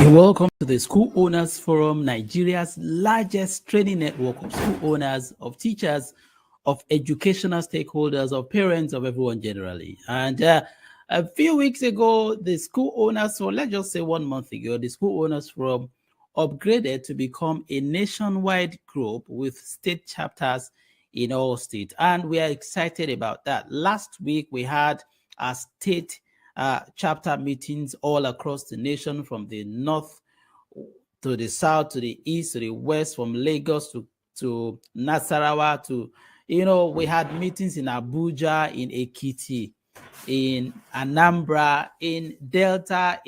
Welcome to the School Owners Forum, Nigeria's largest training network of school owners, of teachers, of educational stakeholders, of parents, of everyone generally. And a few weeks ago, the School Owners, so let's just say 1 month ago, the School Owners Forum upgraded to become a nationwide group with state chapters in all states. And we are excited about that. Last week, we had a state chapter meetings all across the nation, from the north to the south, to the east, to the west, from Lagos to Nasarawa to, we had meetings in Abuja, in Ekiti, in Anambra, in Delta,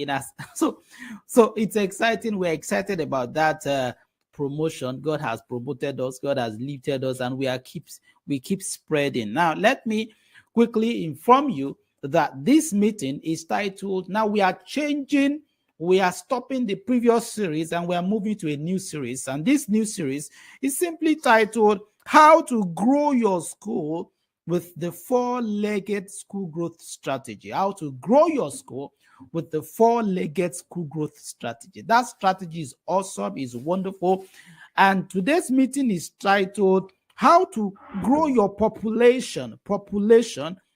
so it's exciting. We're excited about that promotion. God has promoted us, God has lifted us, and we keep spreading. Now, let me quickly inform you that this meeting is titled, now we are stopping the previous series and we are moving to a new series. And this new series is simply titled, How to Grow Your School with the Four-Legged School Growth Strategy. How to grow your school with the Four-Legged School Growth Strategy. That strategy is awesome, is wonderful. And today's meeting is titled, How to Grow Your Population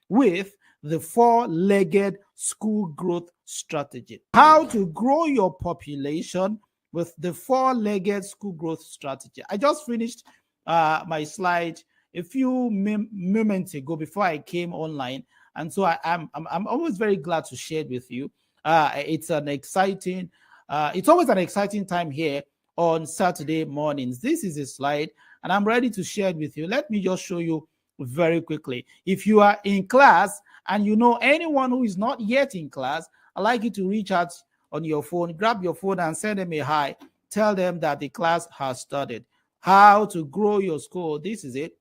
with the Four-Legged School Growth Strategy. How to grow your population with the Four-Legged School Growth Strategy. I just finished my slide a few moments ago before I came online, and so I'm always very glad to share it with you. It's always an exciting time here on Saturday mornings. This is a slide, and I'm ready to share it with you. Let me just show you very quickly. If you are in class and you know anyone who is not yet in class, I'd like you to reach out on your phone, grab your phone and send them a hi. Tell them that the class has started. How to grow your school. This is it.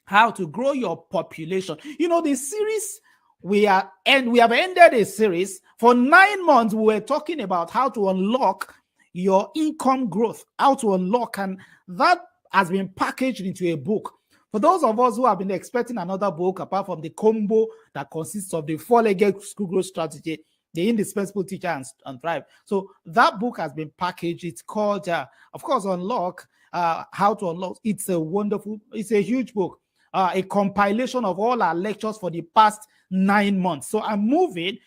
How to grow your population. The series we have ended a series. For 9 months, we were talking about how to unlock your income growth, how to unlock, and that has been packaged into a book. For those of us who have been expecting another book, apart from the combo that consists of the Four-Legged School Growth Strategy, the Indispensable Teacher and Thrive. So that book has been packaged. It's called, of course, Unlock, How to Unlock. It's a huge book, a compilation of all our lectures for the past 9 months. So I'm moving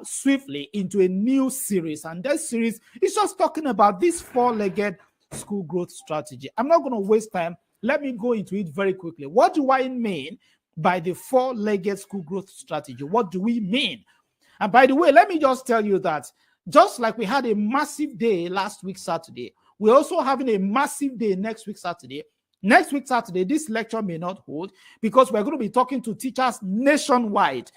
swiftly into a new series. And this series is just talking about this Four-Legged School Growth Strategy. I'm not going to waste time. Let me go into it very quickly. What do I mean by the Four-Legged School Growth Strategy? What do we mean? And by the way, let me just tell you that just like we had a massive day last week, Saturday, we're also having a massive day next week, Saturday. Next week, Saturday, this lecture may not hold because we're going to be talking to teachers nationwide.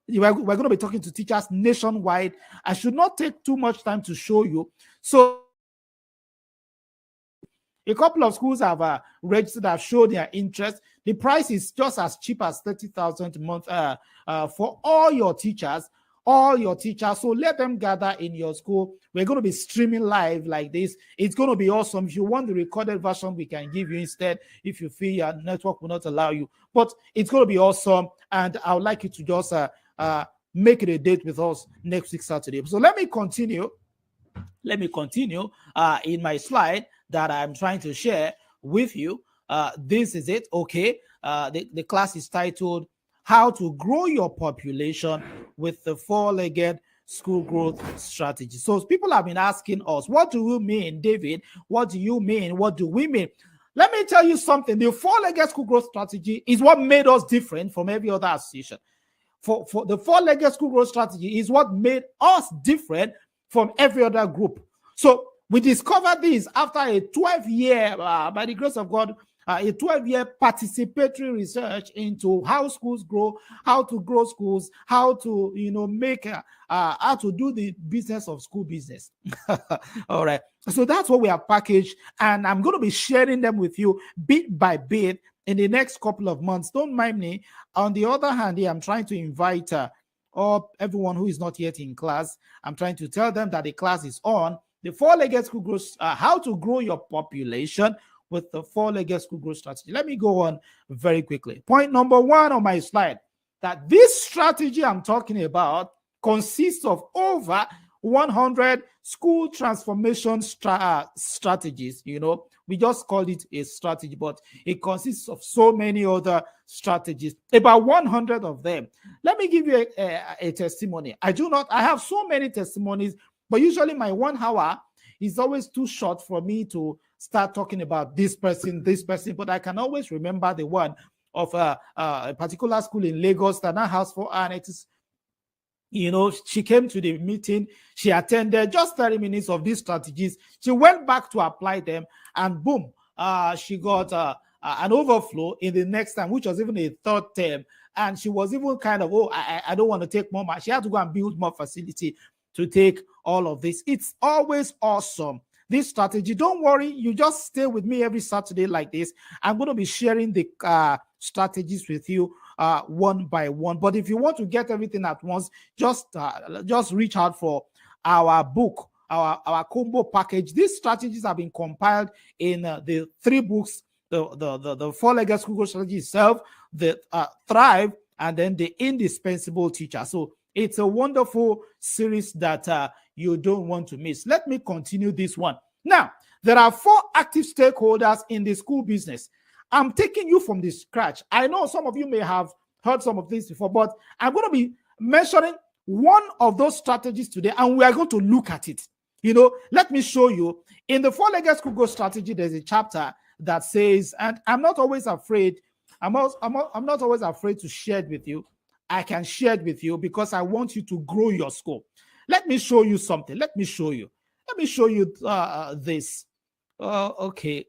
We're going to be talking to teachers nationwide. I should not take too much time to show you. So a couple of schools have registered, have showed their interest. The price is just as cheap as 30,000 a month for all your teachers. So let them gather in your school. We're going to be streaming live like this. It's going to be awesome. If you want the recorded version, we can give you instead if you feel your network will not allow you. But it's going to be awesome, and I would like you to just make it a date with us next week, Saturday. So let me continue in my slide that I'm trying to share with you. This is it. Okay. The class is titled How to Grow Your Population with the Four-Legged School Growth Strategy. So people have been asking us, what do you mean, David? What do you mean? What do we mean? Let me tell you something. The Four-Legged School Growth Strategy is what made us different from every other association. For the Four-Legged School Growth Strategy is what made us different from every other group. So we discovered this after a 12-year, by the grace of God, a 12-year participatory research into how schools grow, how to grow schools, how to, how to do the business of school business. All right. So that's what we have packaged, and I'm going to be sharing them with you bit by bit in the next couple of months. Don't mind me. On the other hand, I'm trying to invite everyone who is not yet in class. I'm trying to tell them that the class is on. The Four-Legged School Growth, how to grow your population with the Four-Legged School Growth Strategy. Let me go on very quickly. Point number 1 on my slide, that this strategy I'm talking about consists of over 100 school transformation strategies. We just called it a strategy, but it consists of so many other strategies, about 100 of them. Let me give you a testimony. I have so many testimonies, but usually my 1 hour is always too short for me to start talking about this person, but I can always remember the one of a particular school in Lagos that now has 4 annexes. She came to the meeting, she attended just 30 minutes of these strategies. She went back to apply them, and boom, she got an overflow in the next time, which was even a third term. And she was even kind of, I don't want to take more. She had to go and build more facility to take all of this. It's always awesome, this strategy. Don't worry, you just stay with me every Saturday like this. I'm going to be sharing the strategies with you one by one. But if you want to get everything at once, just reach out for our book, our combo package. These strategies have been compiled in the 3 books, the 4-legged school growth strategy itself, the Thrive, and then the Indispensable Teacher. So it's a wonderful series that you don't want to miss. Let me continue this one. Now, there are 4 active stakeholders in the school business. I'm taking you from the scratch. I know some of you may have heard some of this before, but I'm going to be mentioning one of those strategies today, and we are going to look at it. Let me show you. In the 4-legged school growth strategy, there's a chapter that says, and I'm not always afraid. I'm not always afraid to share it with you. I can share it with you because I want you to grow your school. Let me show you something. Let me show you this. Okay.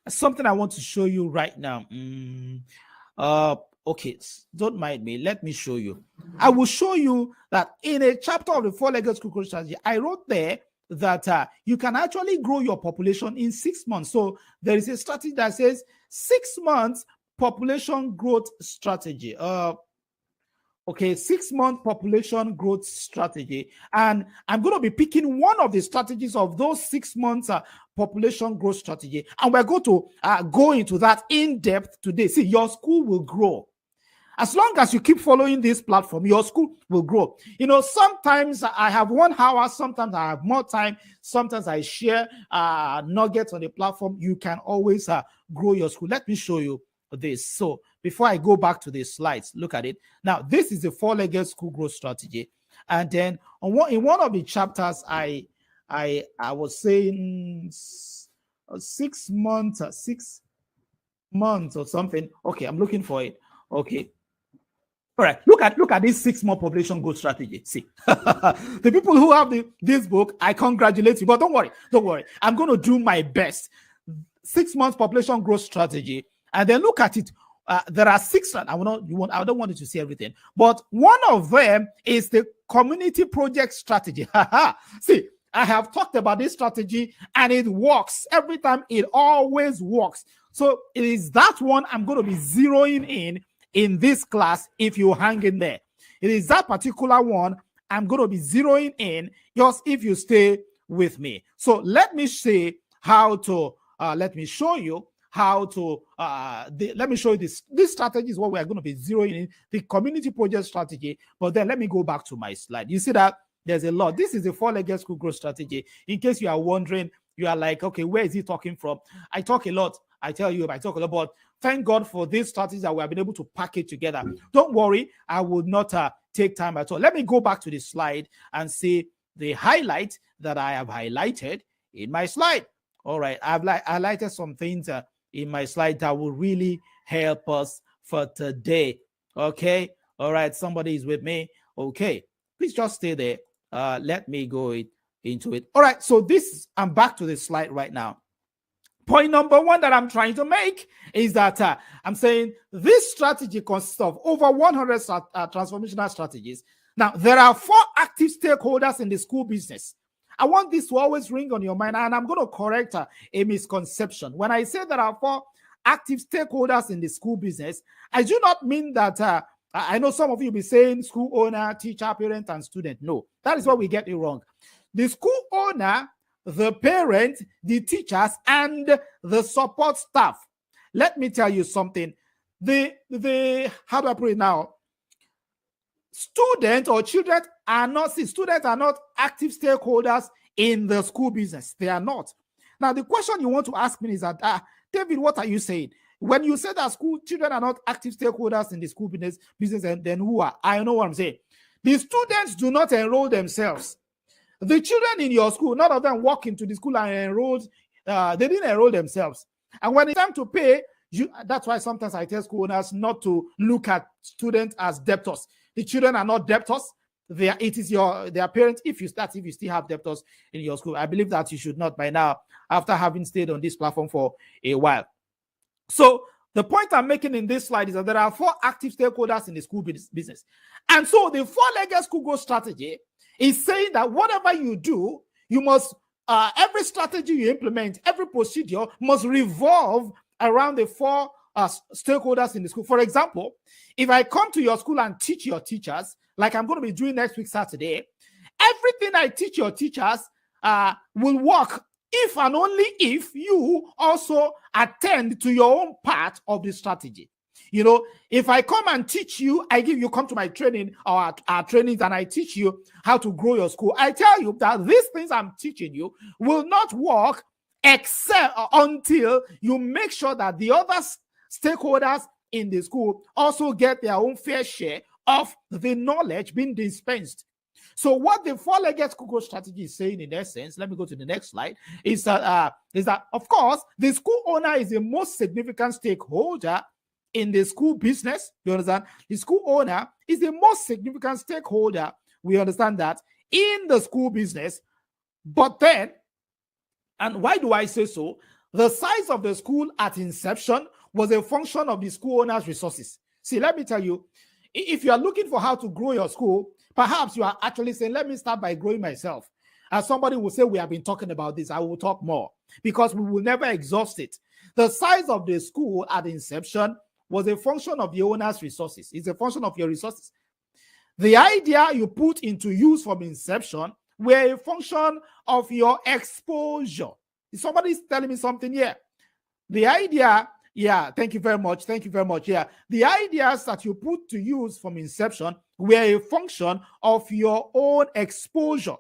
Something I want to show you right now. Okay, don't mind me. Let me show you. I will show you that in a chapter of the 4-legged school growth strategy, I wrote there that you can actually grow your population in 6 months. So there is a strategy that says 6 months population growth strategy. 6-month population growth strategy. And I'm going to be picking one of the strategies of those 6 months population growth strategy. And we're going to go into that in depth today. See, your school will grow. As long as you keep following this platform, your school will grow. Sometimes I have 1 hour, sometimes I have more time, sometimes I share nuggets on the platform. You can always grow your school. Let me show you this. So before I go back to the slides, look at it. Now, this is the 4-legged school growth strategy. And then in one of the chapters, I was saying 6 months, 6 months or something. Okay, I'm looking for it. Okay. All right, look at this 6-month population growth strategy. See, the people who have this book, I congratulate you. But don't worry. I'm going to do my best. 6 months population growth strategy, and then look at it. There are 6. I don't want you to see everything, but one of them is the community project strategy. See, I have talked about this strategy, and it works every time. It always works. So it is that one I'm going to be zeroing in this class. If you hang in there, it is that particular one I'm going to be zeroing in, just if you stay with me. So let me say how to let me show you how to let me show you this strategy is what we are going to be zeroing in, the community project strategy. But then let me go back to my slide. You see that there's a lot. This is the 4-legged school growth strategy. In case you are wondering, you are like, okay, where is he talking from? I talk a lot. I tell you, I talk a lot, but thank God for this strategy that we have been able to package together. Don't worry, I will not take time at all. Let me go back to the slide and see the highlight that I have highlighted in my slide. All right, I've highlighted some things in my slide that will really help us for today. Okay, all right, somebody is with me. Okay, please just stay there. Let me go into it. All right, so I'm back to the slide right now. Point number 1 that I'm trying to make is that I'm saying this strategy consists of over 100 transformational strategies. Now, there are 4 active stakeholders in the school business. I want this to always ring on your mind, and I'm going to correct a misconception. When I say there are 4 active stakeholders in the school business, I do not mean that I know some of you will be saying school owner, teacher, parent, and student. No, that is where we get it wrong. The school owner, the parent, the teachers, and the support staff. Let me tell you something. How do I put it now? Students or children are not, see, students are not active stakeholders in the school business. They are not. Now, the question you want to ask me is that, David, what are you saying? When you say that school children are not active stakeholders in the school business, and then who are? I know what I'm saying. The students do not enroll themselves. The children in your school, none of them walk into the school and enrolled. They didn't enroll themselves. And when it's time to pay, that's why sometimes I tell school owners not to look at students as debtors. The children are not debtors. It is their parents. If you still have debtors in your school, I believe that you should not by now, after having stayed on this platform for a while. So the point I'm making in this slide is that there are 4 active stakeholders in the school business. And so the 4-legged school growth strategy is saying that whatever you do, you must, every strategy you implement, every procedure must revolve around the 4 stakeholders in the school. For example, if I come to your school and teach your teachers, like I'm going to be doing next week, Saturday, everything I teach your teachers will work if and only if you also attend to your own part of the strategy. You know, if I come and teach you, you come to my training or our trainings and I teach you how to grow your school, I tell you that these things I'm teaching you will not work except until you make sure that the other stakeholders in the school also get their own fair share of the knowledge being dispensed. So what the 4-legged school growth strategy is saying in essence, let me go to the next slide, is that of course the school owner is the most significant stakeholder in the school business. You understand? The school owner is the most significant stakeholder. We understand that in the school business. But then, and why do I say so? The size of the school at inception was a function of the school owner's resources. See, let me tell you, if you are looking for how to grow your school, perhaps you are actually saying, let me start by growing myself. As somebody will say, we have been talking about this, I will talk more because we will never exhaust it. The size of the school at inception was a function of the owner's resources. It's a function of your resources. The idea you put into use from inception were a function of your exposure. Somebody's telling me something here. The idea, yeah, thank you very much. Thank you very much. Yeah, the ideas that you put to use from inception were a function of your own exposure.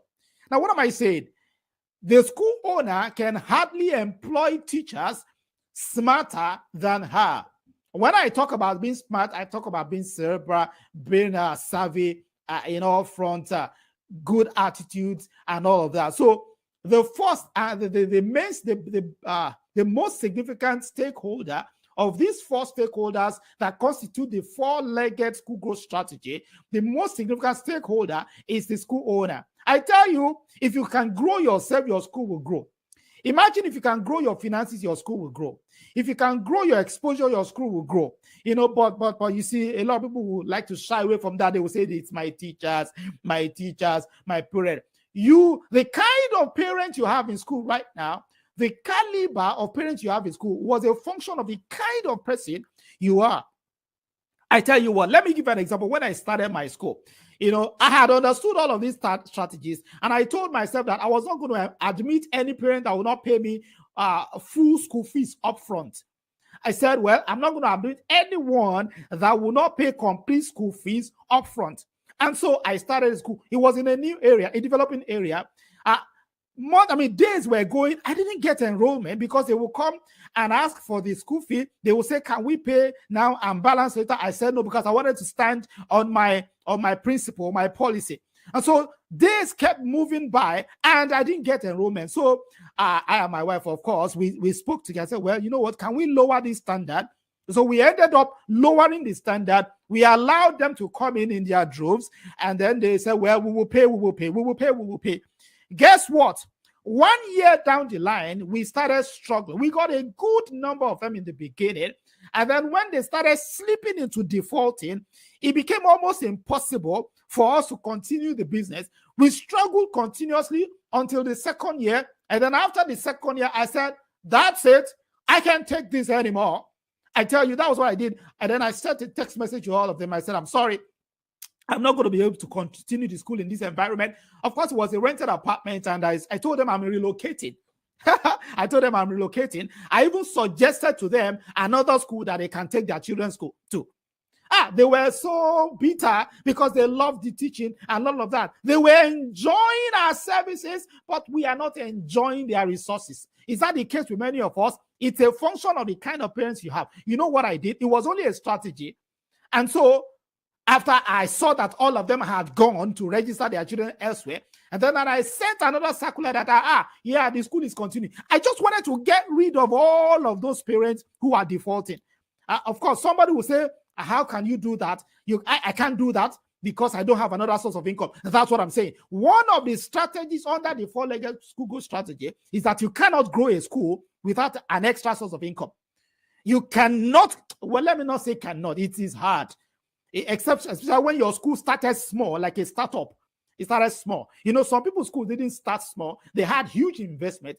Now, what am I saying? The school owner can hardly employ teachers smarter than her. When I talk about being smart, I talk about being cerebral, being savvy, front, good attitudes, and all of that. So the first, the most significant stakeholder of these 4 stakeholders that constitute the 4-legged school growth strategy, the most significant stakeholder is the school owner. I tell you, if you can grow yourself, your school will grow. Imagine if you can grow your finances, your school will grow. If you can grow your exposure, your school will grow. But you see, a lot of people would like to shy away from that. They will say it's my teachers, my parents. The kind of parent you have in school right now, the caliber of parents you have in school was a function of the kind of person you are. I tell you what, let me give an example. When I started my school, I had understood all of these strategies, and I told myself that I was not going to admit any parent that would not pay me full school fees upfront. I said, well, I'm not going to admit anyone that will not pay complete school fees upfront. And so I started school. It was in a new area, a developing area. Days were going, I didn't get enrollment because they will come and ask for the school fee. They will say, can we pay now and balance later? I said no, because I wanted to stand on my principle, my policy. And so days kept moving by and I didn't get enrollment. So I and my wife, of course, we spoke together. I said, well, you know what, can we lower this standard? So we ended up lowering the standard. We allowed them to come in their droves. And then they said, well, we will pay. Guess what? 1 year down the line, we started struggling. We got a good number of them in the beginning. And then when they started slipping into defaulting, it became almost impossible for us to continue the business. We struggled continuously until the second year. And then after the second year, I said, that's it. I can't take this anymore. I tell you, that was what I did. And then I sent a text message to all of them. I said, I'm sorry. I'm not going to be able to continue the school in this environment. Of course, it was a rented apartment, and I told them I'm relocating. I even suggested to them another school that they can take their children's school to. They were so bitter because they loved the teaching and all of that. They were enjoying our services, but we are not enjoying their resources. Is that the case with many of us? It's a function of the kind of parents you have. You know what I did? It was only a strategy. And so after I saw that all of them had gone to register their children elsewhere, and then I sent another circular that, the school is continuing. I just wanted to get rid of all of those parents who are defaulting. Of course, somebody will say, how can you do that? I can't do that because I don't have another source of income. That's what I'm saying. One of the strategies under the four-legged school growth strategy is that you cannot grow a school without an extra source of income. You cannot, well, let me not say cannot, it is hard. Except especially when your school started small, like a startup. It started small. Some people's school didn't start small. They had huge investment.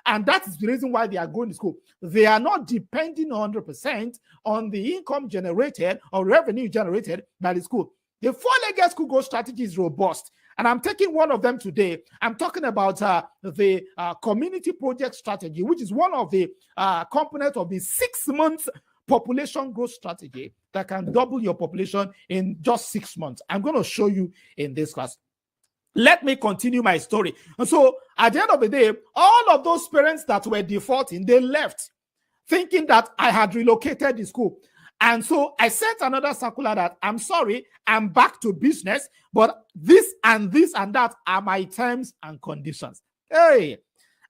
And that is the reason why they are going to school. They are not depending 100% on the income generated or revenue generated by the school. The four-legged school growth strategy is robust. And I'm taking one of them today. I'm talking about the community project strategy, which is one of the components of the 6 months population growth strategy that can double your population in just 6 months. I'm going to show you in this class. Let me continue my story. And so at the end of the day, all of those parents that were defaulting, they left thinking that I had relocated the school. And so I sent another circular that I'm sorry, I'm back to business, but this and that are my terms and conditions. Hey,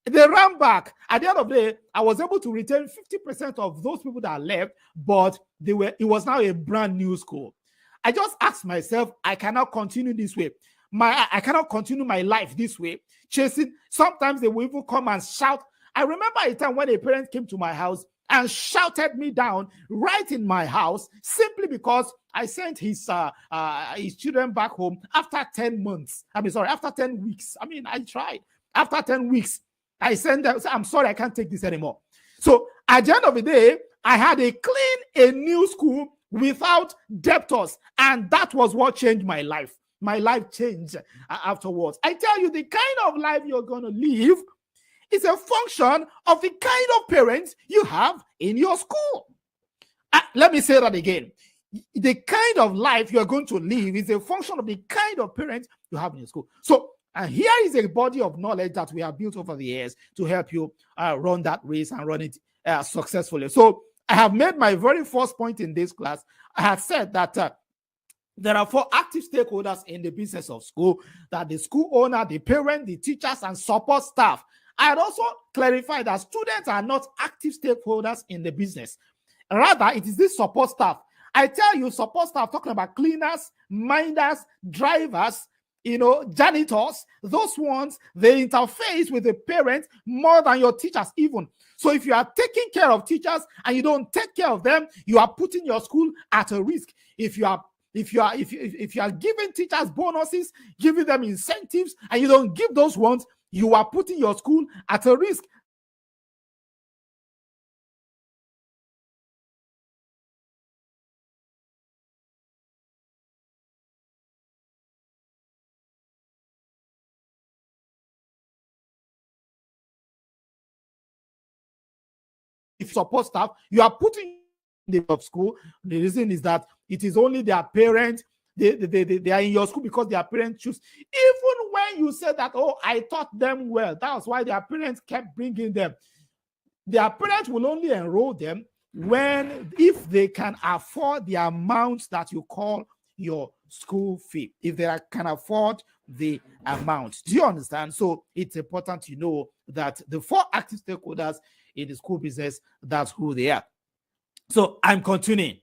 they ran back. At the end of the day, I was able to retain 50% of those people that left, but it was now a brand new school. I just asked myself, I cannot continue this way. I cannot continue my life this way, chasing. Sometimes they will even come and shout. I remember a time when a parent came to my house and shouted me down right in my house simply because I sent his children back home after 10 months. After 10 weeks. I tried. After 10 weeks, I sent them, I'm sorry, I can't take this anymore. So at the end of the day, I had a new school without debtors. And that was what changed my life. My life changed afterwards. I tell you, the kind of life you're going to live is a function of the kind of parents you have in your school. Let me say that again. The kind of life you're going to live is a function of the kind of parents you have in your school. So here is a body of knowledge that we have built over the years to help you run that race and run it successfully. So I have made my very first point in this class. I had said that there are 4 active stakeholders in the business of school: that the school owner, the parent, the teachers, and support staff. I had also clarified that students are not active stakeholders in the business. Rather, it is this support staff. I tell you, support staff, talking about cleaners, minders, drivers, janitors, those ones, they interface with the parents more than your teachers even. So if you are taking care of teachers and you don't take care of them, you are putting your school at a risk. If you are giving teachers bonuses, giving them incentives, and you don't give those ones, you are putting your school at a risk. If support staff, you are putting the of school. The reason is that it is only their parents. They are in your school because their parents choose. Even when you say that, I taught them well, that's why their parents kept bringing them. Their parents will only enroll them if they can afford the amount that you call your school fee, if they can afford the amount. Do you understand? So it's important to know that the 4 active stakeholders in the school business, that's who they are. So I'm continuing.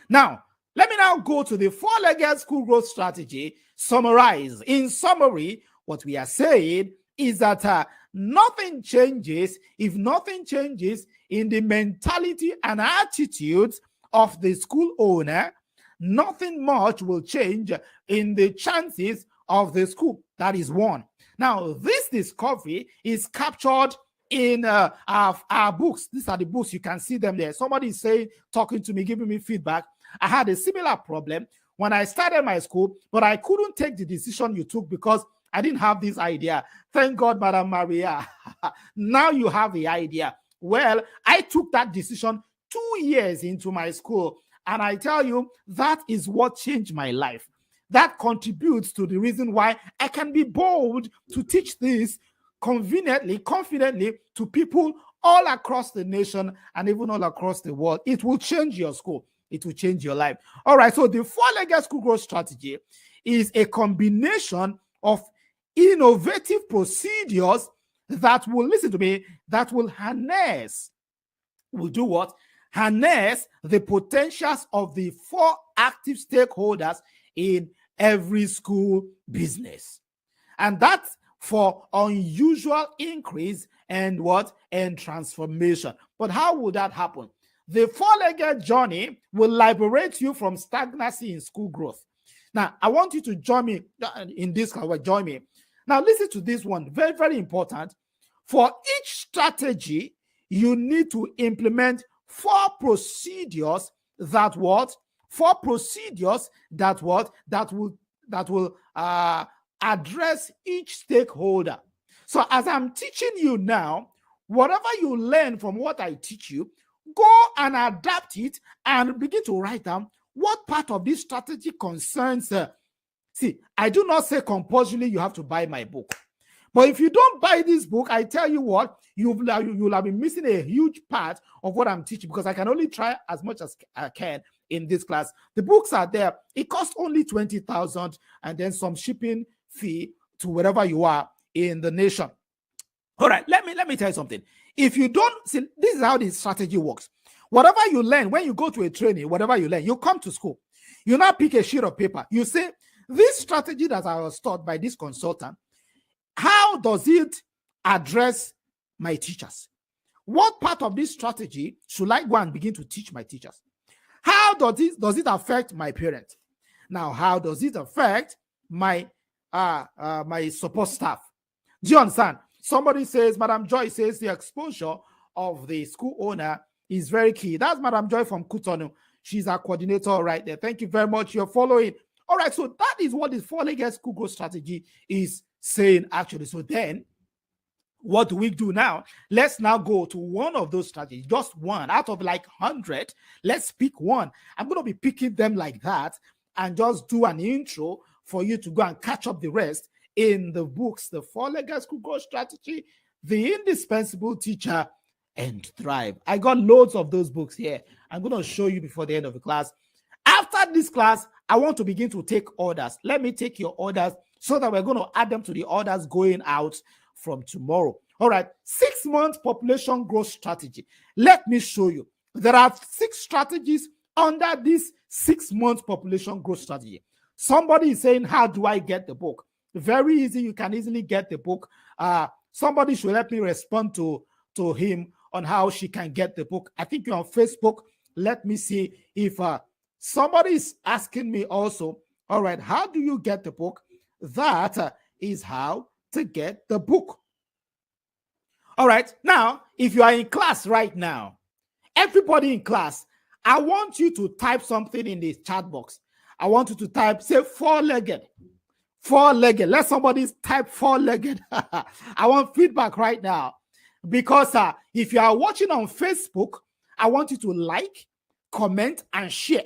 Now, let me now go to the 4-legged school growth strategy. Summarize. In summary, what we are saying is that nothing changes if nothing changes in the mentality and attitudes of the school owner. Nothing much will change in the chances of the school. That is one. Now, this discovery is captured in our books. These are the books. You can see them there. Somebody is saying, talking to me, giving me feedback. I had a similar problem when I started my school, but I couldn't take the decision you took because I didn't have this idea. Thank God, Madam Maria. Now you have the idea. Well, I took that decision 2 years into my school. And I tell you, that is what changed my life. That contributes to the reason why I can be bold to teach this conveniently, confidently to people all across the nation and even all across the world. It will change your school. It will change your life. All right, so the four-legged school growth strategy is a combination of innovative procedures that will, listen to me, that will harness, will do what? Harness the potentials of the four active stakeholders in every school business. And that's for unusual increase and what? And transformation. But how will that happen? The four-legged journey will liberate you from stagnancy in school growth. Now, I want you to join me in this. Join me. Now, listen to this one. Very, very important. For each strategy, you need to implement four procedures that what? Four procedures that what? That will address each stakeholder. So as I'm teaching you now, whatever you learn from what I teach you, go and adapt it and begin to write down what part of this strategy concerns. See, I do not say compulsorily you have to buy my book. But if you don't buy this book, I tell you what, you'll have been missing a huge part of what I'm teaching, because I can only try as much as I can in this class. The books are there. It costs only 20,000 and then some shipping fee to wherever you are in the nation. All right, let me tell you something. If you don't see, this is how this strategy works. Whatever you learn, when you go to a training, whatever you learn, you come to school. You now pick a sheet of paper. You say, this strategy that I was taught by this consultant, how does it address my teachers? What part of this strategy should I go and begin to teach my teachers? How does it affect my parents? Now, how does it affect my my support staff? Do you understand? Somebody says, Madam Joy says the exposure of the school owner is very key. That's Madam Joy from Cotonou. She's our coordinator right there. Thank you very much. You're following. All right, so that is what the four-legged school growth strategy is saying, actually. So then, what do we do now? Let's now go to one of those strategies, just one out of like 100. Let's pick one. I'm going to be picking them like that and just do an intro for you to go and catch up the rest in the books, The Four-Legged School Growth Strategy, The Indispensable Teacher, and Thrive. I got loads of those books here. I'm going to show you before the end of the class. After this class, I want to begin to take orders. Let me take your orders so that we're going to add them to the orders going out from tomorrow. All right, 6-month population growth strategy. Let me show you. There are 6 strategies under this 6-month population growth strategy. Somebody is saying, how do I get the book? Very easy. You can easily get the book. Somebody should let me respond to him on how she can get the book. I think you're on Facebook. Let me see if somebody is asking me also. All right, how do you get the book? That is how to get the book. All right, now, if you are in class right now, everybody in class, I want you to type something in the chat box. I want you to type, say, four-legged. Four-legged. Let somebody type four-legged. I want feedback right now. Because if you are watching on Facebook, I want you to like, comment, and share.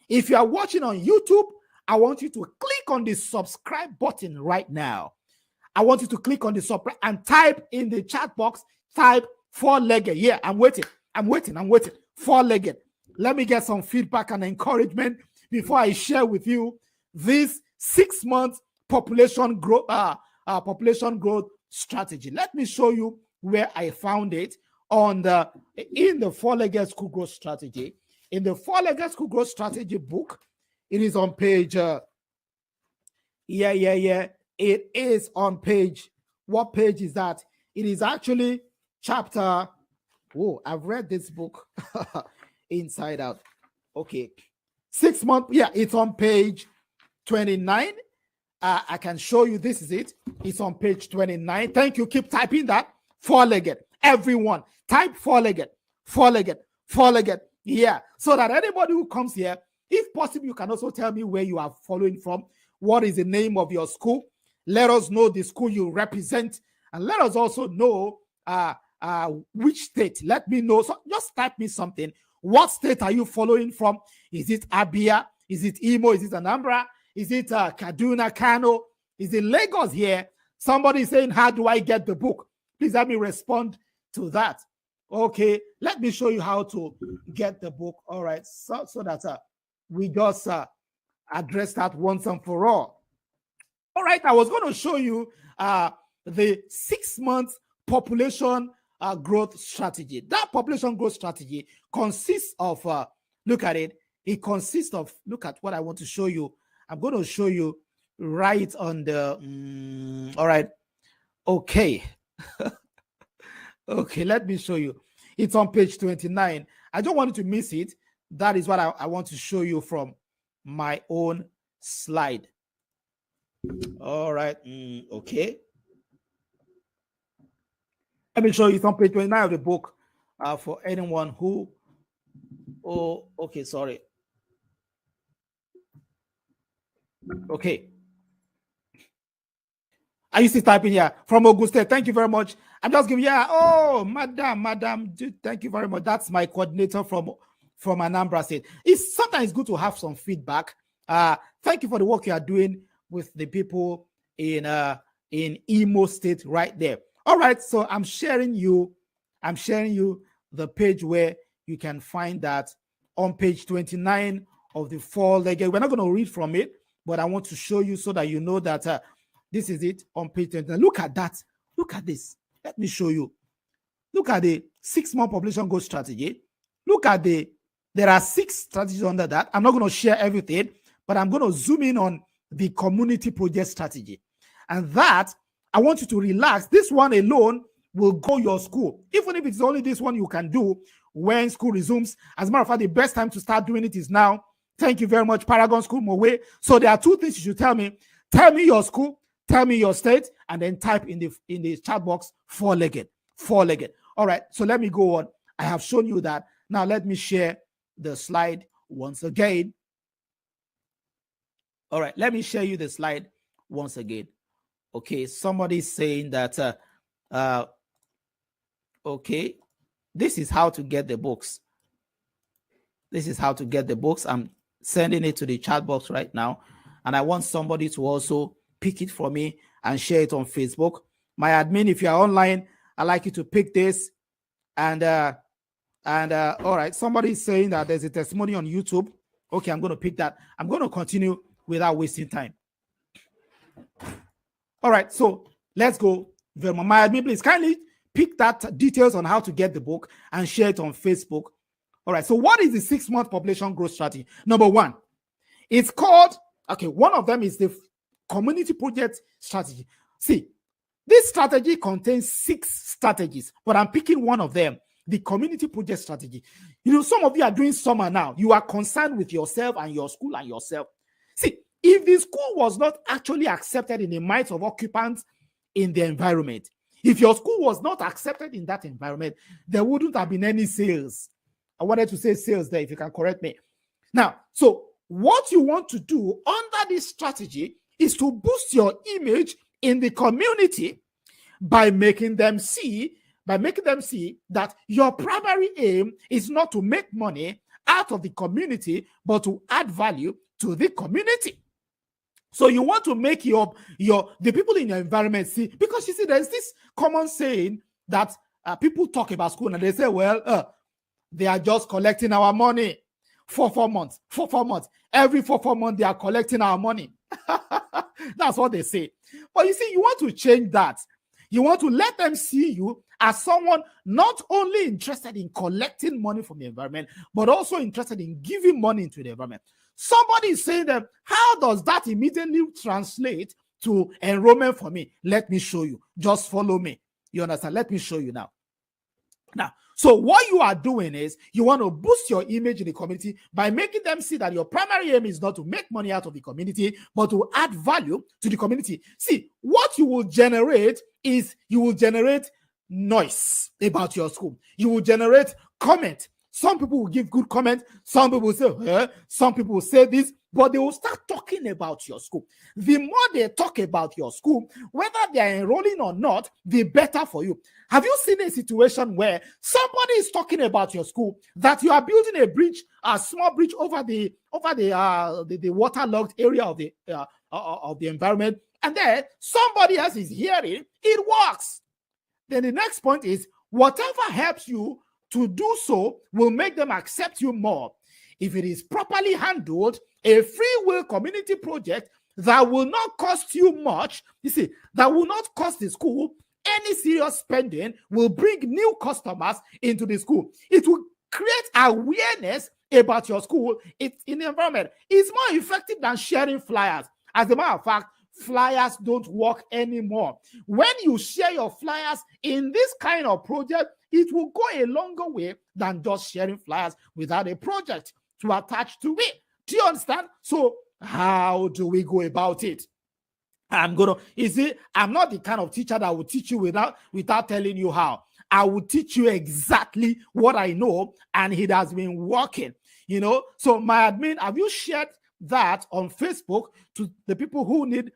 If you are watching on YouTube, I want you to click on the subscribe button right now. I want you to click on the subscribe and type in the chat box, type four-legged. Yeah, I'm waiting. Four-legged. Let me get some feedback and encouragement before I share with you this 6-month population growth strategy. Let me show you where I found it in the four-legged school growth strategy. In the four-legged school growth strategy book, it is on page. It is on page. What page is that? It is actually chapter. Oh, I've read this book inside out. Okay, 6 months. Yeah, it's on page 29. I can show you. This is it. It's on page 29. Thank you. Keep typing that. Four-legged. Everyone, type four-legged. Four-legged. Yeah. So that anybody who comes here, if possible, you can also tell me where you are following from. What is the name of your school? Let us know the school you represent, and let us also know which state. Let me know. So just type me something. What state are you following from? Is it Abia? Is it Imo? Is it Anambra? Is it Kaduna, Kano? Is it Lagos here? Somebody is saying, how do I get the book? Please let me respond to that. Okay, let me show you how to get the book. All right, so that we just address that once and for all. All right, I was going to show you the 6-month population growth strategy. That population growth strategy consists of, look at it. It consists of, look at what I want to show you. I'm going to show you right on the, all right. Okay. Okay, let me show you. It's on page 29. I don't want you to miss it. That is what I want to show you from my own slide. All right. Okay. Let me show you. It's on page 29 of the book for anyone who, oh, okay, sorry. Okay. I used to type in here from Auguste. Thank you very much. I'm just giving, yeah. Oh, madam, thank you very much. That's my coordinator from Anambra State. It's sometimes good to have some feedback. Thank you for the work you are doing with the people in Imo State right there. All right, so I'm sharing you the page where you can find that on page 29 of the four-legged. We're not going to read from it, but I want to show you so that you know that this is it on page 29. Look at that. Look at this. Let me show you. Look at the 6-month population growth strategy. Look at there are 6 strategies under that. I'm not going to share everything, but I'm going to zoom in on the community project strategy. And that, I want you to relax. This one alone will grow your school. Even if it's only this one you can do when school resumes. As a matter of fact, the best time to start doing it is now. Thank you very much, Paragon School, Mowe. So there are 2 things you should tell me. Tell me your school, tell me your state, and then type in the chat box four-legged. All right, so let me go on. I have shown you that. Now let me share the slide once again. All right, let me share you the slide once again. Okay, somebody's saying that, okay, this is how to get the books. This is how to get the books. I'm sending it to the chat box right now. And I want somebody to also pick it for me and share it on Facebook. My admin, if you are online, I'd like you to pick this. And all right, somebody's saying that there's a testimony on YouTube. Okay, I'm going to pick that. I'm going to continue without wasting time. All right, so let's go. My admin, please kindly pick that details on how to get the book and share it on Facebook. All right, so what is the 6-month population growth strategy? Number 1, it's called, okay, one of them is the community project strategy. See, this strategy contains 6 strategies, but I'm picking one of them, the community project strategy. You know, some of you are doing summer now. You are concerned with yourself and your school and yourself. See, if the school was not actually accepted in the minds of occupants in the environment, if your school was not accepted in that environment, there wouldn't have been any sales. I wanted to say sales there, if you can correct me. Now, so what you want to do under this strategy is to boost your image in the community by making them see that your primary aim is not to make money out of the community, but to add value to the community. So you want to make the people in your environment see, because you see, there's this common saying that people talk about school and they say, well, they are just collecting our money for 4 months. Every 4 months, they are collecting our money. That's what they say. But you see, you want to change that. You want to let them see you as someone not only interested in collecting money from the environment, but also interested in giving money into the environment. Somebody is saying that, how does that immediately translate to enrollment for me? Let me show you. Just follow me. You understand? Let me show you now. Now, so what you are doing is you want to boost your image in the community by making them see that your primary aim is not to make money out of the community, but to add value to the community. See, what you will generate is you will generate noise about your school. You will generate comment Some people will give good comments. Some people will say, some people will say this, but they will start talking about your school. The more they talk about your school, whether they are enrolling or not, the better for you. Have you seen a situation where somebody is talking about your school, that you are building a bridge, a small bridge over the waterlogged area of the environment, and then somebody else is hearing it works? Then the next point is, whatever helps you to do so will make them accept you more. If it is properly handled, a free will community project that will not cost you much, you see, that will not cost the school any serious spending, will bring new customers into the school. It will create awareness about your school in the environment. It's more effective than sharing flyers. As a matter of fact, flyers don't work anymore. When you share your flyers in this kind of project, it will go a longer way than just sharing flyers without a project to attach to it. Do you understand? So how do we go about it? I'm not the kind of teacher that will teach you without telling you how. I will teach you exactly what I know, and it has been working. So my admin, have you shared that on Facebook to the people who need?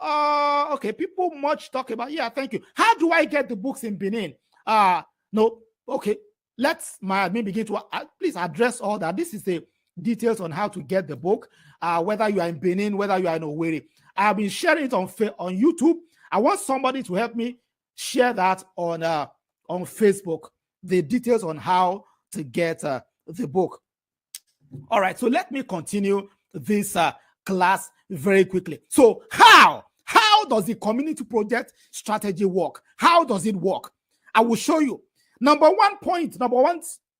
Okay, people much talk about. Yeah, thank you. How do I get the books in Benin? No, okay. Let's my admin begin to please address all that. This is the details on how to get the book. Whether you are in Benin, whether you are in Owerri. I have been sharing it on YouTube. I want somebody to help me share that on Facebook. The details on how to get the book. All right, so let me continue this class very quickly. So how does the community project strategy work? How does it work? I will show you. Number one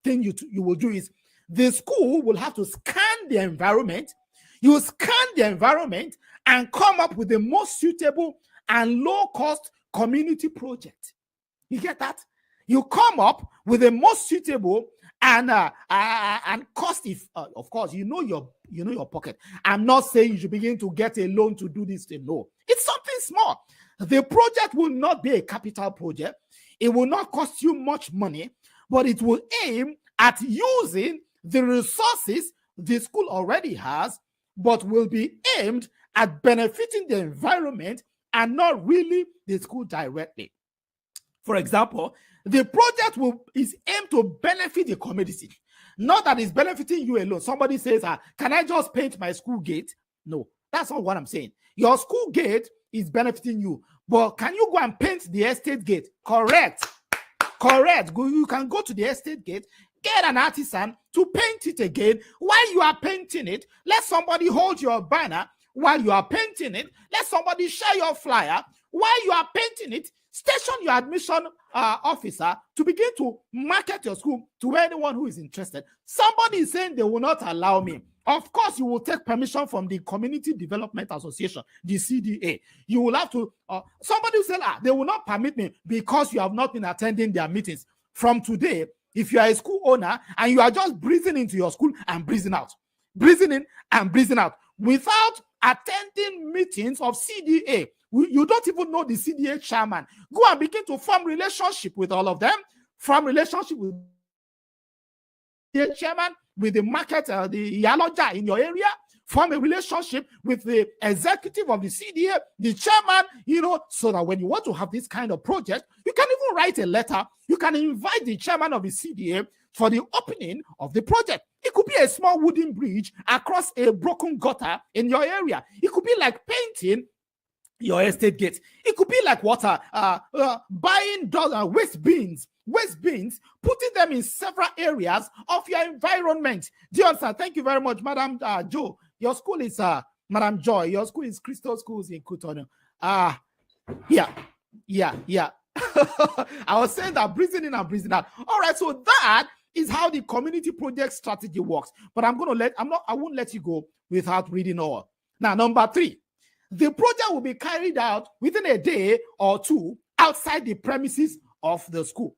thing you will do is the school will have to scan the environment. You will scan the environment and come up with the most suitable and low-cost community project. You get that? You come up with the most suitable and cost, if of course you know your pocket. I'm not saying you should begin to get a loan to do this thing. No, it's something small. The project will not be a capital project. It will not cost you much money, but it will aim at using the resources the school already has, but will be aimed at benefiting the environment and not really the school directly. For example, the project is aimed to benefit the community, not that it's benefiting you alone. Somebody says, can I just paint my school gate? No, that's not what I'm saying. Your school gate is benefiting you, but can you go and paint the estate gate? Correct. You can go to the estate gate, get an artisan to paint it again. While you are painting it, let somebody hold your banner while you are painting it. Let somebody share your flyer while you are painting it. Station your admission officer to begin to market your school to anyone who is interested. Somebody is saying they will not allow me. Of course, you will take permission from the Community Development Association, the CDA. You will have to, somebody will say, they will not permit me because you have not been attending their meetings. From today, if you are a school owner and you are just breathing into your school and breathing out, breathing in and breathing out, without attending meetings of CDA, you don't even know the CDA chairman. Go and begin to form relationship with all of them. Form relationship with the chairman, with the market, the Yaloja in your area. Form a relationship with the executive of the CDA, the chairman, so that when you want to have this kind of project, you can even write a letter. You can invite the chairman of the CDA for the opening of the project. It could be a small wooden bridge across a broken gutter in your area. It could be like painting your estate gate. It could be like water, buying waste bins, putting them in several areas of your environment. Do you understand? Thank you very much, Madam Joe. Your school is Madam Joy. Your school is Crystal Schools in Cotonou. Yeah. I was saying that breathing in and breathing out. All right, so that is how the community project strategy works. But I won't let you go without reading all. Now, number 3. The project will be carried out within a day or two outside the premises of the school.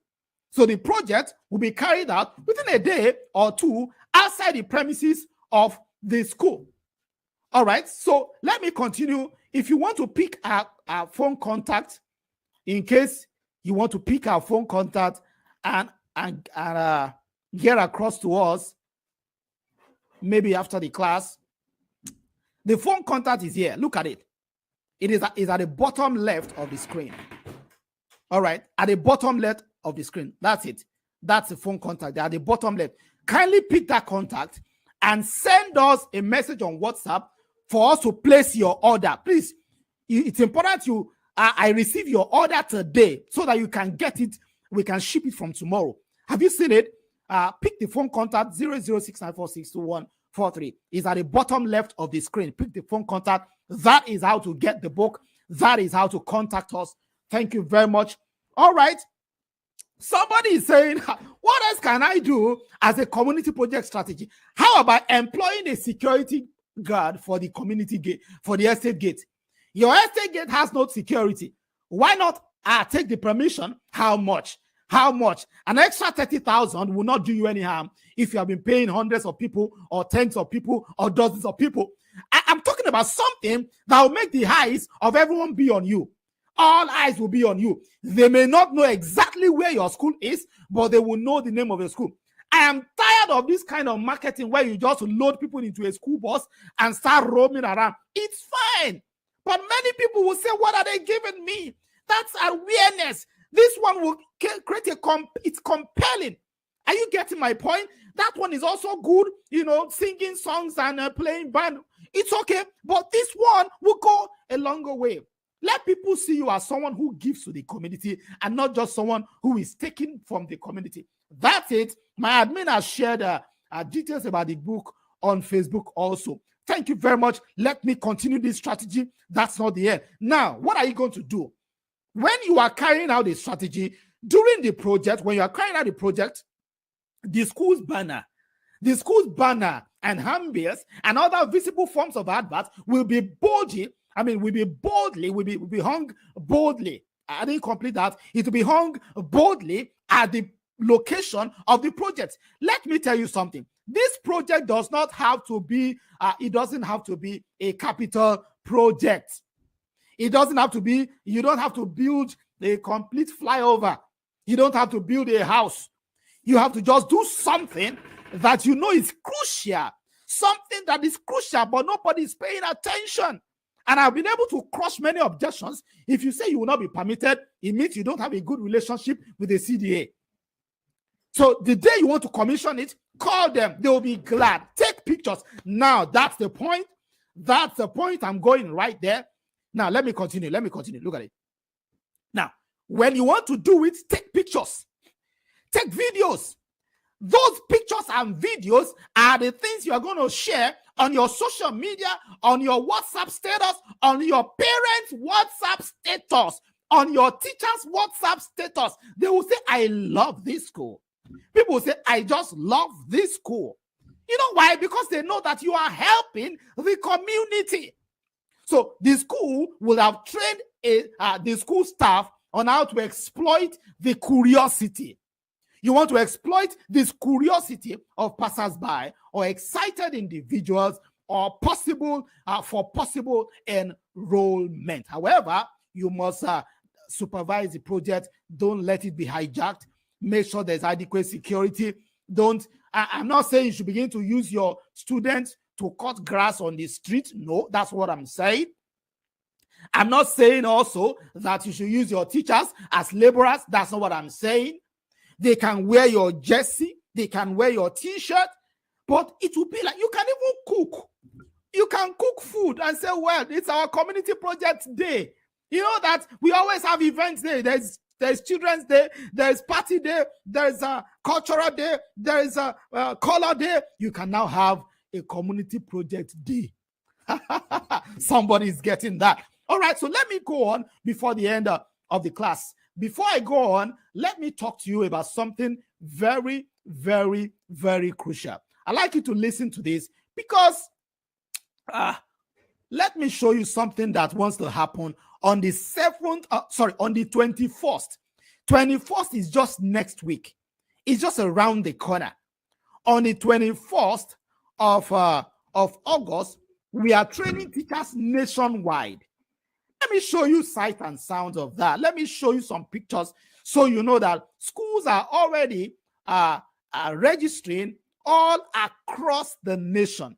So the project will be carried out within a day or two outside the premises of the school. All right, so let me continue. If you want to pick our phone contact, in case you want to pick our phone contact and get across to us, maybe after the class. The phone contact is here. Look at it. It is at the bottom left of the screen. All right, at the bottom left of the screen. That's it. That's the phone contact. They're at the bottom left. Kindly pick that contact and send us a message on WhatsApp for us to place your order. Please, it's important I receive your order today so that you can get it. We can ship it from tomorrow. Have you seen it? Pick the phone contact 00694624143. It's at the bottom left of the screen. Pick the phone contact. That is how to get the book. That is how to contact us. Thank you very much. All right. Somebody is saying, what else can I do as a community project strategy? How about employing a security guard for the community gate, for the estate gate? Your estate gate has no security. Why not take the permission? How much? How much? An extra 30,000 will not do you any harm if you have been paying hundreds of people or tens of people or dozens of people. I'm talking about something that will make the eyes of everyone be on you. All eyes will be on you. They may not know exactly where your school is, but they will know the name of your school. I am tired of this kind of marketing where you just load people into a school bus and start roaming around. It's fine. But many people will say, what are they giving me? That's awareness. This one will create it's compelling. Are you getting my point? That one is also good, singing songs and playing band. It's okay. But this one will go a longer way. Let people see you as someone who gives to the community and not just someone who is taking from the community. That's it. My admin has shared details about the book on Facebook also. Thank you very much. Let me continue this strategy. That's not the end. Now, what are you going to do? When you are carrying out the strategy during the project, when you are carrying out the project, the school's banner and handbills and other visible forms of advert will be boldly hung boldly. I didn't complete that. It will be hung boldly at the location of the project. Let me tell you something. This project does not have to be, it doesn't have to be a capital project. It doesn't have to be, you don't have to build a complete flyover. You don't have to build a house. You have to just do something that you know is crucial. Something that is crucial, but nobody is paying attention. And I've been able to crush many objections. If you say you will not be permitted, it means you don't have a good relationship with the CDA. So the day you want to commission it, call them. They will be glad. Take pictures. Now, that's the point. That's the point. I'm going right there. Now, let me continue. Look at it. Now, when you want to do it, take pictures. Take videos. Those pictures and videos are the things you are going to share on your social media, on your WhatsApp status, on your parents' WhatsApp status, on your teacher's WhatsApp status. They will say, I love this school. People will say, I just love this school. You know why? Because they know that you are helping the community. So the school will have trained the school staff on how to exploit the curiosity. You want to exploit this curiosity of passers-by or excited individuals or possible enrollment. However, you must supervise the project. Don't let it be hijacked. Make sure there's adequate security. I'm not saying you should begin to use your students to cut grass on the street. No, that's what I'm saying. I'm not saying also that you should use your teachers as laborers. That's not what I'm saying. They can wear your jersey. They can wear your t-shirt. But it will be like you can even cook. You can cook food and say, well, it's our community project day. You know that we always have events there. There's Children's Day. There's Party Day. There's a Cultural Day. There's a Color Day. You can now have a community project day. Somebody is getting that. All right, so let me go on before the end of the class. Before I go on, let me talk to you about something very, very, very crucial. I'd like you to listen to this because let me show you something that wants to happen on the 21st. 21st is just next week. It's just around the corner. On the 21st of August, we are training teachers nationwide. Let me show you sight and sounds of that. Let me show you some pictures so you know that schools are already registering all across the nation.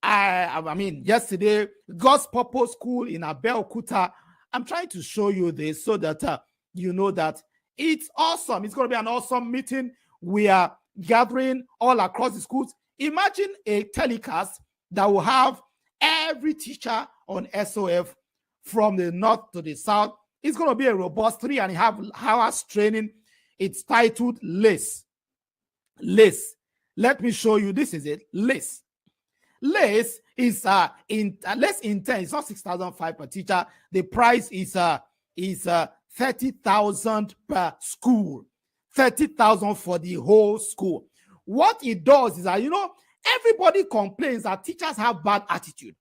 I mean, yesterday, God's Purpose School in Abeokuta. I'm trying to show you this so that you know that it's awesome. It's going to be an awesome meeting. We are gathering all across the schools. Imagine a telecast that will have every teacher on SOF from the north to the south. It's going to be a robust 3.5 hours training. It's titled LACE. LACE. Let me show you. This is it. LACE. LACE is less intense. It's not 6,500 per teacher. The price is 30,000 per school. 30,000 for the whole school. What it does is that, everybody complains that teachers have bad attitude.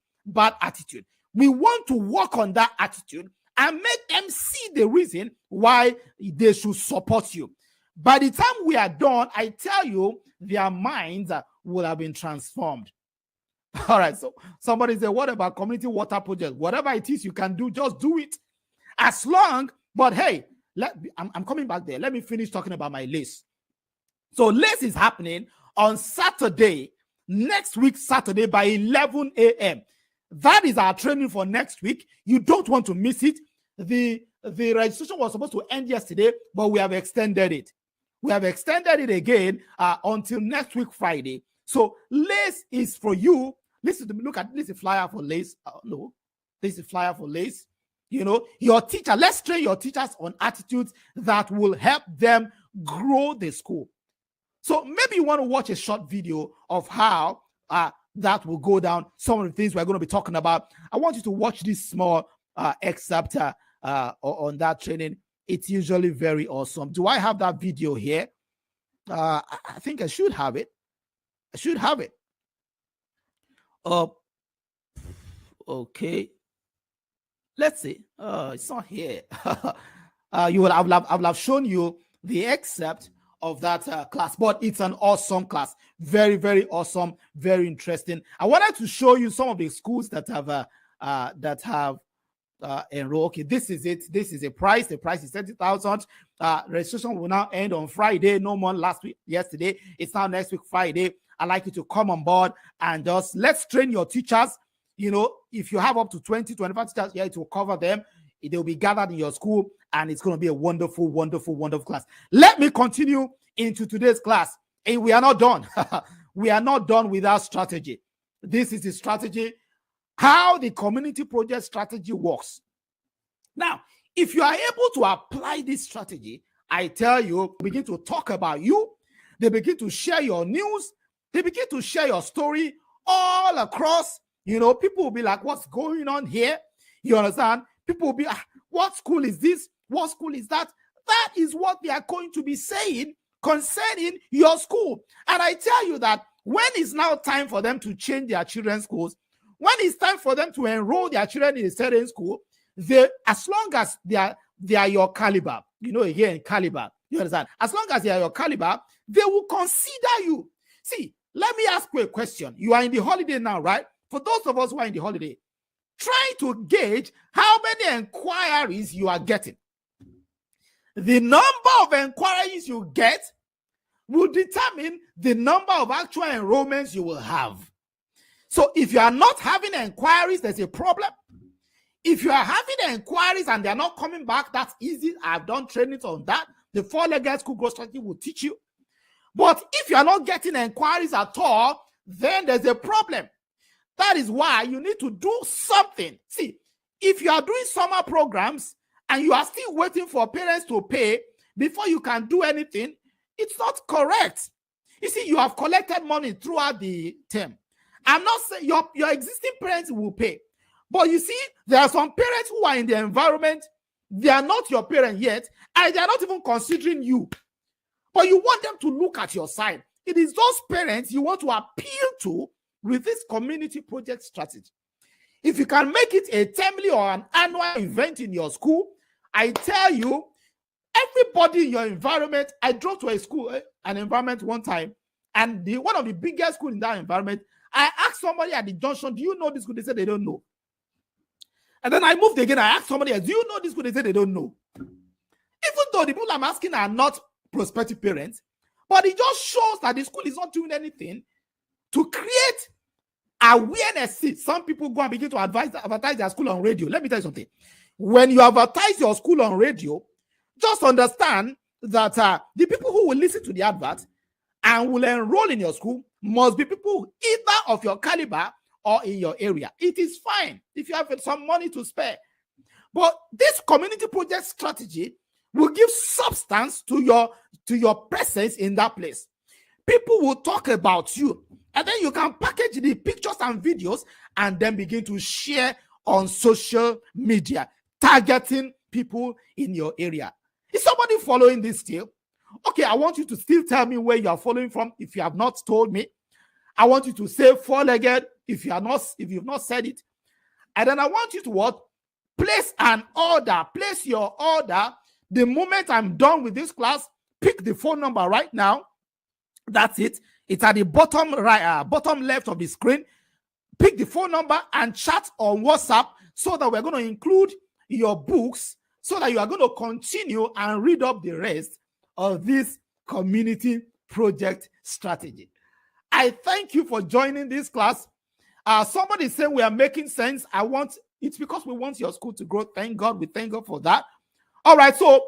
We want to work on that attitude and make them see the reason why they should support you. By the time we are done, I tell you, their minds will have been transformed. All right, so somebody said, what about community water project? Whatever it is you can do, just do it. As long, but hey, I'm coming back there. Let me finish talking about my LACE. So LACE is happening on Saturday, next week, Saturday by 11 a.m. That is our training for next week. You don't want to miss it. The registration was supposed to end yesterday, but we have extended it. We have extended it again until next week, Friday. So LACE is for you. Listen to me. Look at this is flyer for LACE. No, this is flyer for LACE. Your teacher. Let's train your teachers on attitudes that will help them grow the school. So maybe you want to watch a short video of how that will go down. Some of the things we're going to be talking about. I want you to watch this small excerpt on that training. It's usually very awesome. Do I have that video here? I think I should have it. Okay. Let's see. It's not here. I will have shown you the excerpt of that class, but it's an awesome class. Very, very awesome. Very interesting. I wanted to show you some of the schools that have enrolled. Okay, this is it. This is a price. The price is 30,000. Registration will now end on Friday. No more yesterday. It's now next week, Friday. I'd like you to come on board and just let's train your teachers. If you have up to 20, 25 teachers, it will cover them. They'll be gathered in your school, and it's going to be a wonderful, wonderful, wonderful class. Let me continue into today's class. And we are not done. We are not done with our strategy. This is the strategy, how the community project strategy works. Now, if you are able to apply this strategy, I tell you, begin to talk about you. They begin to share your news. They begin to share your story all across. People will be like, what's going on here? You understand? People will be, what school is this? What school is that? That is what they are going to be saying concerning your school. And I tell you that when it's now time for them to change their children's schools, when it's time for them to enroll their children in a certain school, as long as they are your caliber, here in caliber, you understand? As long as they are your caliber, they will consider you. See, let me ask you a question. You are in the holiday now, right? For those of us who are in the holiday, try to gauge how many inquiries you are getting. The number of inquiries you get will determine the number of actual enrollments you will have. So if you are not having inquiries, there's a problem. If you are having inquiries and they're not coming back, that's easy. I've done trainings on that. The 4-legged school growth strategy will teach you. But if you are not getting inquiries at all, then there's a problem. That is why you need to do something. See, if you are doing summer programs and you are still waiting for parents to pay before you can do anything, it's not correct. You see, you have collected money throughout the term. I'm not saying your existing parents will pay. But you see, there are some parents who are in the environment, they are not your parent yet, and they are not even considering you. But you want them to look at your side. It is those parents you want to appeal to with this community project strategy. If you can make it a termly or an annual event in your school, I tell you, everybody in your environment, I drove to an environment one time, and one of the biggest schools in that environment, I asked somebody at the junction, do you know this school? They said they don't know. And then I moved again, I asked somebody else, do you know this school? They said they don't know. Even though the people I'm asking are not prospective parents, But it just shows that the school is not doing anything to create awareness. Some people go and begin to advertise their school on radio. Let me tell you something. When you advertise your school on radio, just understand that the people who will listen to the advert and will enroll in your school must be people either of your caliber or in your area. It is fine if you have some money to spare. But this community project strategy will give substance to your presence in that place. People will talk about you, and then you can package the pictures and videos and then begin to share on social media, targeting people in your area. Is somebody following this still? Okay, I want you to still tell me where you are following from if you have not told me. I want you to say four-legged if you've not said it. And then I want you to what? Place an order. Place your order. The moment I'm done with this class, pick the phone number right now. That's it. It's at the bottom right, bottom left of the screen. Pick the phone number and chat on WhatsApp so that we're going to include your books so that you are going to continue and read up the rest of this community project strategy. I thank you for joining this class. Somebody saying we are making sense. It's because we want your school to grow. Thank God. We thank God for that. All right. So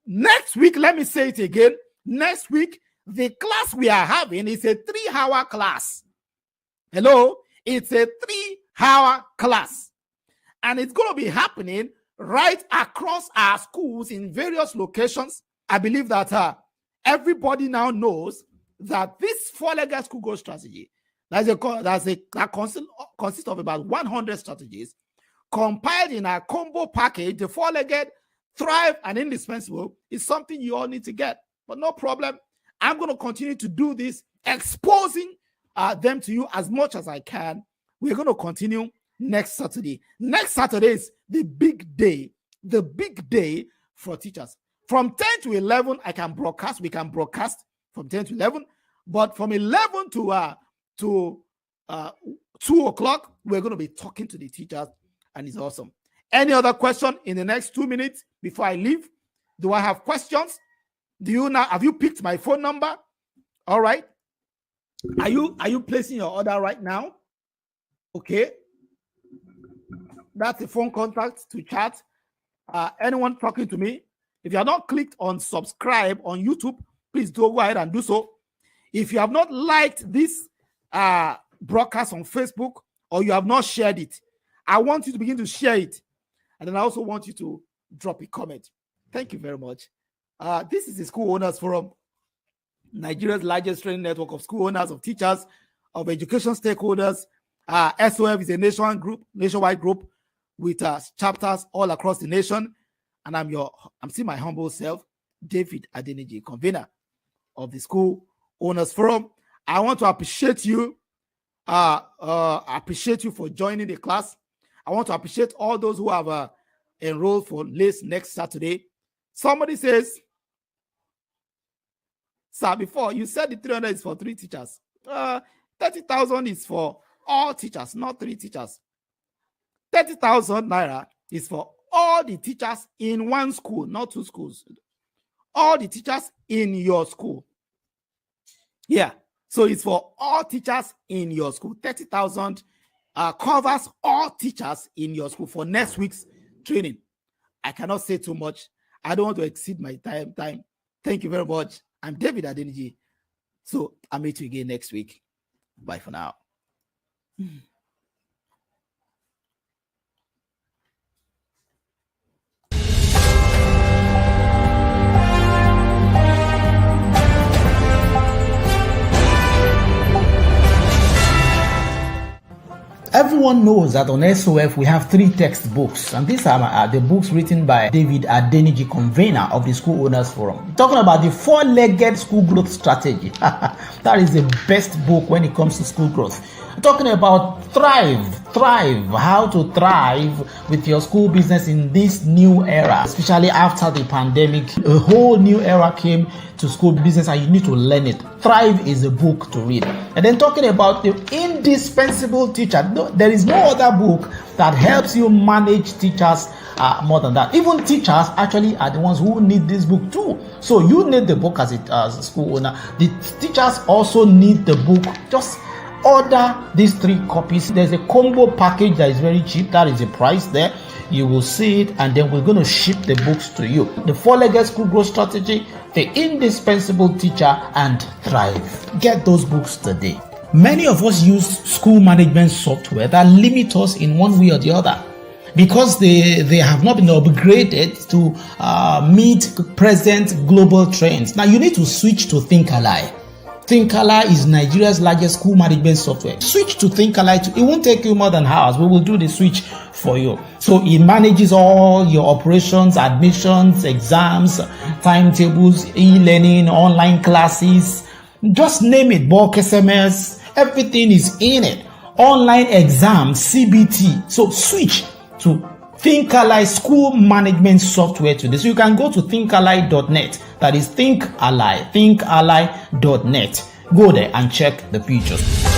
next week, let me say it again. Next week, the class we are having is a 3-hour class. Hello? It's a 3-hour class. And it's going to be happening right across our schools in various locations. I believe that everybody now knows that this 4-legged school growth strategy that consists of about 100 strategies compiled in a combo package. The 4-legged, Thrive, and Indispensable is something you all need to get. But no problem. I'm going to continue to do this, exposing them to you as much as I can. We're going to continue next Saturday. Next Saturday is the big day for teachers. From 10 to 11, we can broadcast from 10 to 11. But from 11 to 2 o'clock, we're going to be talking to the teachers, and it's awesome. Any other question in the next 2 minutes before I leave? Do I have questions? Have you picked my phone number? All right. Are you placing your order right now? Okay. That's the phone contact to chat. Anyone talking to me? If you have not clicked on subscribe on YouTube, please do go ahead and do so. If you have not liked this broadcast on Facebook, or you have not shared it, I want you to begin to share it. And then I also want you to drop a comment. Thank you very much. This is the School Owners Forum, Nigeria's largest training network of school owners, of teachers, of education stakeholders. SOF is a nationwide group with chapters all across the nation. And I'm still my humble self, David Adeniji, convener of the School Owners Forum. I want to appreciate you. Appreciate you for joining the class. I want to appreciate all those who have enrolled for next Saturday. Somebody says, sir, before you said the 300 is for 3 teachers. 30,000 is for all teachers, not 3 teachers. 30,000 naira is for all the teachers in one school, not 2 schools. All the teachers in your school. Yeah. So it's for all teachers in your school. 30,000 covers all teachers in your school for next week's training. I cannot say too much. I don't want to exceed my time. Thank you very much. I'm David Adeniji. So I'll meet you again next week. Bye for now. Everyone knows that on SOF we have 3 textbooks, and these are the books written by David Adeniji, convener of the School Owners Forum. Talking about the 4-legged school growth strategy. That is the best book when it comes to school growth. talking about thrive, how to thrive with your school business in this new era, especially after the pandemic. A whole new era came to school business and you need to learn it. Thrive is a book to read. And then talking about the indispensable teacher, there is no other book that helps you manage teachers more than that. Even teachers actually are the ones who need this book too. So you need the book as a school owner. The teachers also need the book. Just order these 3 copies. There's a combo package that is very cheap. That is the price there. You will see it, and then we're going to ship the books to you. The 4-legged school growth strategy, the indispensable teacher, and thrive. Get those books today. Many of us use school management software that limit us in one way or the other, because they have not been upgraded to meet present global trends. Now you need to switch to ThinkAlly. ThinkAlly is Nigeria's largest school management software. Switch to ThinkAlly. It won't take you more than hours. We will do the switch for you. So it manages all your operations, admissions, exams, timetables, e-learning, online classes. Just name it. Bulk SMS. Everything is in it. Online exams, CBT. So switch to ThinkAlly school management software today. So you can go to thinkally.net. That is thinkally.net. Go there and check the features.